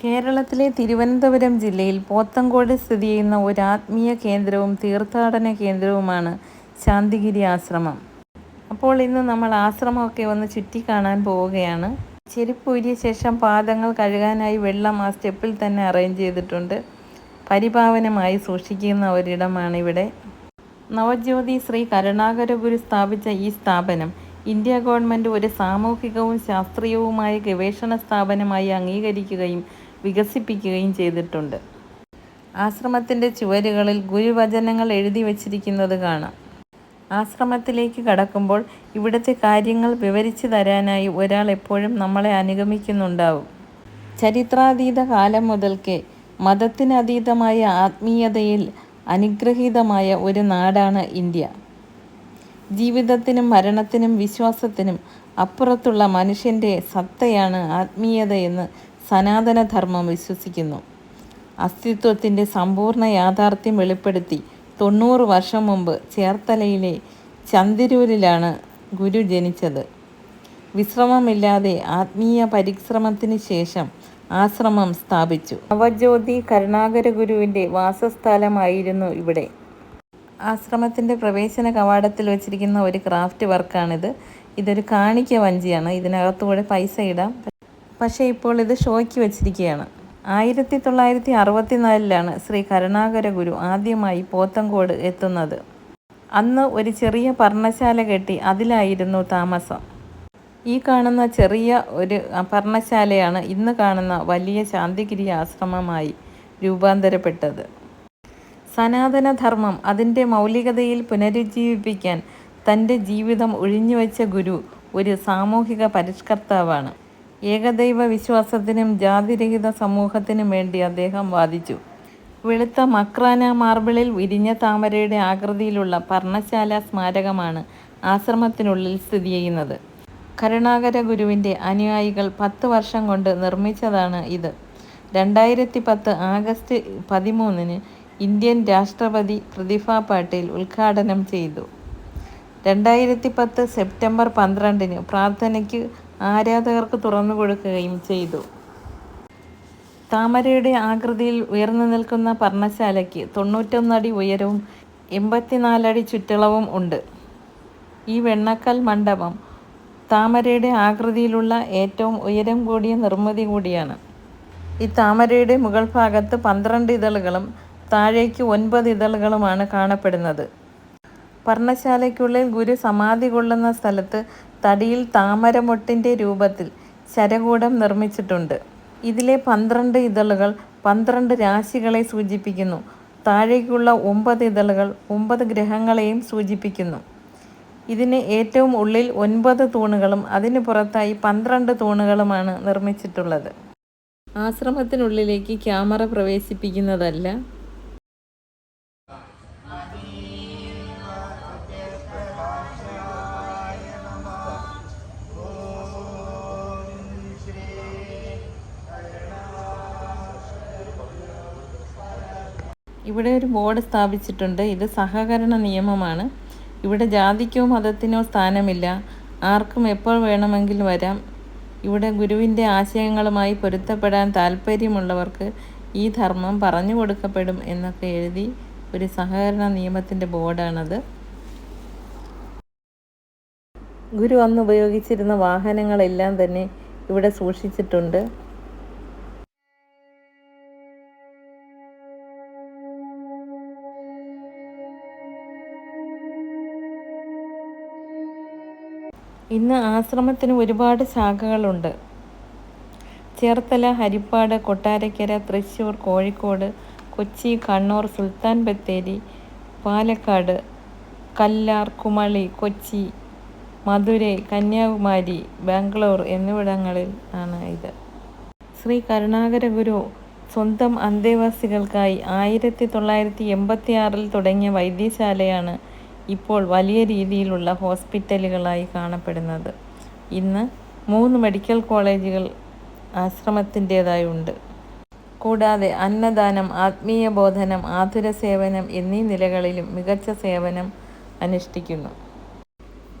കേരളത്തിലെ തിരുവനന്തപുരം ജില്ലയിൽ പോത്തങ്കോട് സ്ഥിതി ചെയ്യുന്ന ഒരു ആത്മീയ കേന്ദ്രവും തീർത്ഥാടന കേന്ദ്രവുമാണ് ശാന്തിഗിരി ആശ്രമം. അപ്പോൾ ഇന്ന് നമ്മൾ ആശ്രമമൊക്കെ ഒന്ന് ചുറ്റിക്കാണാൻ പോവുകയാണ്. ചെരുപ്പ് ഊരിയ ശേഷം പാദങ്ങൾ കഴുകാനായി വെള്ളം ആ സ്റ്റെപ്പിൽ തന്നെ അറേഞ്ച് ചെയ്തിട്ടുണ്ട്. പരിപാവനമായി സൂക്ഷിക്കുന്ന ഒരിടമാണ് ഇവിടെ. നവജ്യോതി ശ്രീ കരുണാകര ഗുരു സ്ഥാപിച്ച ഈ സ്ഥാപനം ഇന്ത്യ ഗവൺമെൻറ് ഒരു സാമൂഹികവും ശാസ്ത്രീയവുമായ ഗവേഷണ സ്ഥാപനമായി അംഗീകരിക്കുകയും വികസിപ്പിക്കുകയും ചെയ്തിട്ടുണ്ട്. ആശ്രമത്തിൻ്റെ ചുവരുകളിൽ ഗുരുവചനങ്ങൾ എഴുതി വച്ചിരിക്കുന്നത് കാണാം. ആശ്രമത്തിലേക്ക് കടക്കുമ്പോൾ ഇവിടുത്തെ കാര്യങ്ങൾ വിവരിച്ചു തരാനായി ഒരാൾ എപ്പോഴും നമ്മളെ അനുഗമിക്കുന്നുണ്ടാവും. ചരിത്രാതീത കാലം മുതൽക്കേ മതത്തിനതീതമായ ആത്മീയതയിൽ അനുഗ്രഹീതമായ ഒരു നാടാണ് ഇന്ത്യ. ജീവിതത്തിനും മരണത്തിനും വിശ്വാസത്തിനും അപ്പുറത്തുള്ള മനുഷ്യൻ്റെ സത്തയാണ് ആത്മീയതയെന്ന് സനാതനധർമ്മം വിശ്വസിക്കുന്നു. അസ്തിത്വത്തിൻ്റെ സമ്പൂർണ്ണ യാഥാർത്ഥ്യം വെളിപ്പെടുത്തി 90 വർഷം മുമ്പ് ചേർത്തലയിലെ ചന്തിരൂരിലാണ് ഗുരു ജനിച്ചത്. വിശ്രമമില്ലാതെ ആത്മീയ പരിശ്രമത്തിന് ശേഷം ആശ്രമം സ്ഥാപിച്ചു. നവജ്യോതി കരുണാകര ഗുരുവിൻ്റെ വാസസ്ഥലമായിരുന്നു ഇവിടെ. ആശ്രമത്തിൻ്റെ പ്രവേശന കവാടത്തിൽ വച്ചിരിക്കുന്ന ഒരു ക്രാഫ്റ്റ് വർക്കാണിത്. ഇതൊരു കാണിക്ക വഞ്ചിയാണ്. ഇതിനകത്തുകൂടെ പൈസ ഇടാം. പക്ഷേ ഇപ്പോൾ ഇത് ഷോയ്ക്ക് വെച്ചിരിക്കുകയാണ്. 1964 ശ്രീ കരുണാകര ഗുരു ആദ്യമായി പോത്തങ്കോട് എത്തുന്നത്. അന്ന് ഒരു ചെറിയ പർണശാല കെട്ടി അതിലായിരുന്നു താമസം. ഈ കാണുന്ന ചെറിയ ഒരു പർണശാലയാണ് ഇന്ന് കാണുന്ന വലിയ ശാന്തിഗിരി ആശ്രമമായി രൂപാന്തരപ്പെട്ടത്. സനാതനധർമ്മം അതിൻ്റെ മൗലികതയിൽ പുനരുജ്ജീവിപ്പിക്കാൻ തൻ്റെ ജീവിതം ഒഴിഞ്ഞുവെച്ച ഗുരു ഒരു സാമൂഹിക പരിഷ്കർത്താവാണ്. ഏകദൈവ വിശ്വാസത്തിനും ജാതിരഹിത സമൂഹത്തിനും വേണ്ടി അദ്ദേഹം വാദിച്ചു. വെളുത്ത മക്രാന മാർബിളിൽ വിരിഞ്ഞ താമരയുടെ ആകൃതിയിലുള്ള പർണശാല സ്മാരകമാണ് ആശ്രമത്തിനുള്ളിൽ സ്ഥിതി ചെയ്യുന്നത്. കരുണാകര ഗുരുവിൻ്റെ അനുയായികൾ 10 വർഷം കൊണ്ട് നിർമ്മിച്ചതാണ് ഇത്. 2010 ആഗസ്റ്റ് 13 ഇന്ത്യൻ രാഷ്ട്രപതി പ്രതിഭ പാട്ടീൽ ഉദ്ഘാടനം ചെയ്തു. 2010 സെപ്റ്റംബർ 12 പ്രാർത്ഥനയ്ക്ക് ആരാധകർക്ക് തുറന്നു കൊടുക്കുകയും ചെയ്തു. താമരയുടെ ആകൃതിയിൽ ഉയർന്നു നിൽക്കുന്ന പർണശാലയ്ക്ക് 91 അടി ഉയരവും 84 അടി ചുറ്റളവും ഉണ്ട്. ഈ വെണ്ണക്കൽ മണ്ഡപം താമരയുടെ ആകൃതിയിലുള്ള ഏറ്റവും ഉയരം കൂടിയ നിർമ്മിതി കൂടിയാണ്. ഈ താമരയുടെ മുകൾ ഭാഗത്ത് 12 ഇതളുകളും താഴേക്ക് 9 ഇതളുകളുമാണ് കാണപ്പെടുന്നത്. പർണശാലയ്ക്കുള്ളിൽ ഗുരു സമാധി കൊള്ളുന്ന സ്ഥലത്ത് തടിയിൽ താമരമൊട്ടിൻ്റെ രൂപത്തിൽ ശരകൂടം നിർമ്മിച്ചിട്ടുണ്ട്. ഇതിലെ 12 ഇതളുകൾ 12 രാശികളെ സൂചിപ്പിക്കുന്നു. താഴേക്കുള്ള 9 ഇതളുകൾ 9 ഗ്രഹങ്ങളെയും സൂചിപ്പിക്കുന്നു. ഇതിന് ഏറ്റവും ഉള്ളിൽ 9 തൂണുകളും അതിന് പുറത്തായി 12 തൂണുകളുമാണ് നിർമ്മിച്ചിട്ടുള്ളത്. ആശ്രമത്തിനുള്ളിലേക്ക് ക്യാമറ പ്രവേശിപ്പിക്കുന്നതല്ല. ഇവിടെ ഒരു ബോർഡ് സ്ഥാപിച്ചിട്ടുണ്ട്. ഇത് സഹകരണ നിയമമാണ്. ഇവിടെ ജാതിക്കോ മതത്തിനോ സ്ഥാനമില്ല. ആർക്കും എപ്പോൾ വേണമെങ്കിലും വരാം. ഇവിടെ ഗുരുവിൻ്റെ ആശയങ്ങളുമായി പൊരുത്തപ്പെടാൻ താല്പര്യമുള്ളവർക്ക് ഈ ധർമ്മം പറഞ്ഞു കൊടുക്കപ്പെടും എന്നൊക്കെ എഴുതി ഒരു സഹകരണ നിയമത്തിൻ്റെ ബോർഡാണത്. ഗുരു അന്ന് ഉപയോഗിച്ചിരുന്ന വാഹനങ്ങളെല്ലാം തന്നെ ഇവിടെ സൂക്ഷിച്ചിട്ടുണ്ട്. ഇന്ന് ആശ്രമത്തിന് ഒരുപാട് ശാഖകളുണ്ട്. ചേർത്തല, ഹരിപ്പാട്, കൊട്ടാരക്കര, തൃശ്ശൂർ, കോഴിക്കോട്, കൊച്ചി, കണ്ണൂർ, സുൽത്താൻ ബത്തേരി, പാലക്കാട്, കല്ലാർ, കുമളി, കൊച്ചി, മധുരൈ, കന്യാകുമാരി, ബാംഗ്ലൂർ എന്നിവിടങ്ങളിൽ ആണ് ഇത്. ശ്രീ കരുണാകര ഗുരു സ്വന്തം അന്തേവാസികൾക്കായി 1986 തുടങ്ങിയ വൈദ്യശാലയാണ് ഇപ്പോൾ വലിയ രീതിയിലുള്ള ഹോസ്പിറ്റലുകളായി കാണപ്പെടുന്നത്. ഇന്ന് 3 മെഡിക്കൽ കോളേജുകൾ ആശ്രമത്തിൻ്റേതായി ഉണ്ട്. കൂടാതെ അന്നദാനം, ആത്മീയ ബോധനം, ആതുര സേവനം എന്നീ നിലകളിലും മികച്ച സേവനം അനുഷ്ഠിക്കുന്നു.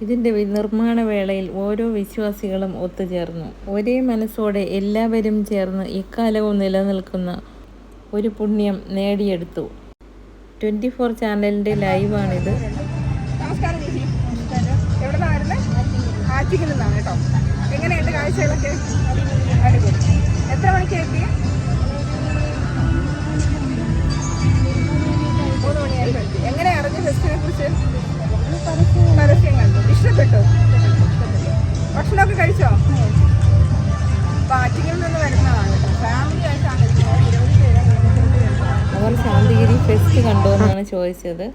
ഇതിൻ്റെ നിർമ്മാണ വേളയിൽ ഓരോ വിശ്വാസികളും ഒത്തുചേർന്നു. ഒരേ മനസ്സോടെ എല്ലാവരും ചേർന്ന് ഇക്കാലവും നിലനിൽക്കുന്ന ഒരു പുണ്യം നേടിയെടുത്തു. 24 ചാനലിൻ്റെ ലൈവാണിത്. നമസ്കാരം ചേച്ചി. എവിടെ നിന്നാണ് വരുന്നത്? ആറ്റിങ്ങിൽ നിന്നാണ് കേട്ടോ. എങ്ങനെയുണ്ട് കാഴ്ചകളൊക്കെ? അടിപൊളി. എത്ര മണിക്ക് എത്തി? 3 മണിയായപ്പോൾ എത്തി. എങ്ങനെ അറിഞ്ഞു ഫെസ്റ്റിനെ കുറിച്ച്? പരസ്യം കണ്ടു. ഇഷ്ടപ്പെട്ടു? ഭക്ഷണമൊക്കെ കഴിച്ചോ? അപ്പോൾ ആറ്റിങ്ങിൽ നിന്ന് വരുന്നതാണ് കേട്ടോ. ഫാമിലി ആയിട്ടാണ്. 20 പേരാണ്. അവർ ശാന്തിഗിരി ഫെസ്റ്റ് കണ്ടോ എന്നാണ് ചോദിച്ചത്.